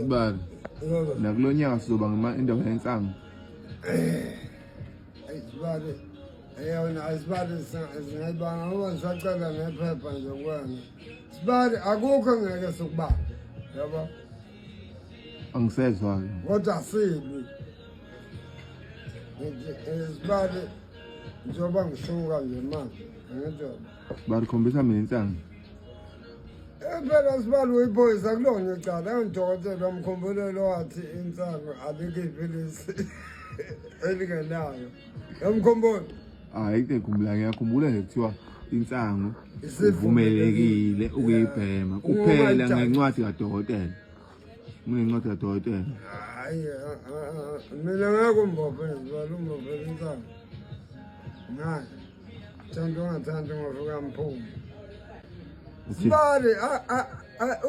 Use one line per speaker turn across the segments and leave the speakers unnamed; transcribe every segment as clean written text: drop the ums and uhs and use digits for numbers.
Sibali. Nakulo nyaka sizoba indawo yensango.
Sibali. Yona asibali singayibanga ngoba ngisacela nephepha nje kuwena. Sibali akukho ngeke sokubala. Yabo.
Angisezwa.
Kodwa sibi. Sibali njoba ngisuka nje manje. Ngiyajona.
Sibali khombisa mina insango.
Phela sibali uyiphoyisa kulona icala engidokotela wamkhumbulelo wathi insango alikho iphilisi elingenayo. Yamkhumbula?
Hayi ngikhumbula ngiyakhumbula nje kuthiwa insango ivumelekile ukuyibhema kuphela ngencwadi kadokotela. Ngencwadi kadokotela.
Hayi mina ngakumbophe sibali umbophe insango. Ngathi thanda ungathanda ngovuka mphuma. Sibali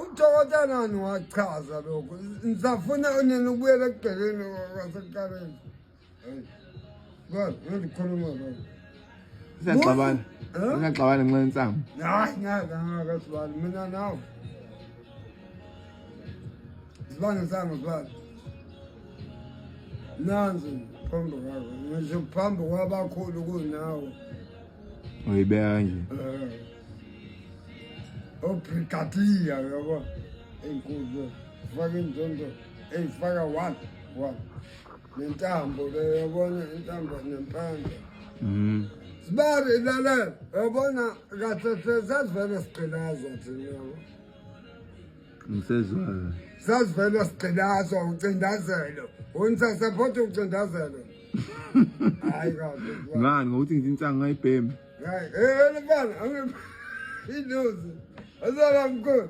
udokotela nani wachaza lokho ngisafuna unene ukubuyela ekugqekeni kwasekuqaleni. Sibali ngikhuluma lokho.
Siyaxabana ngenxa yensango.
Hayi ngaka sibali mina nawe. Sibali insango sibali. Nanzi phambi kwakho ngisho phambi kwabakhulu kunawe.
Uyibeka nje.
Obrigadiya yabo enkulu faka inzondo eyifaka 1 nentambo le yabona intambo nempande sibari lalela yabona kahle sasivele siqinaza thina yabo
ngisezwa
sasivele siqinaza ucindazelo wonsa support ucindazelo hayi kahle
ngani ngokuthi insango ngayibhemi
hayi lebana inuzi azala mkhulu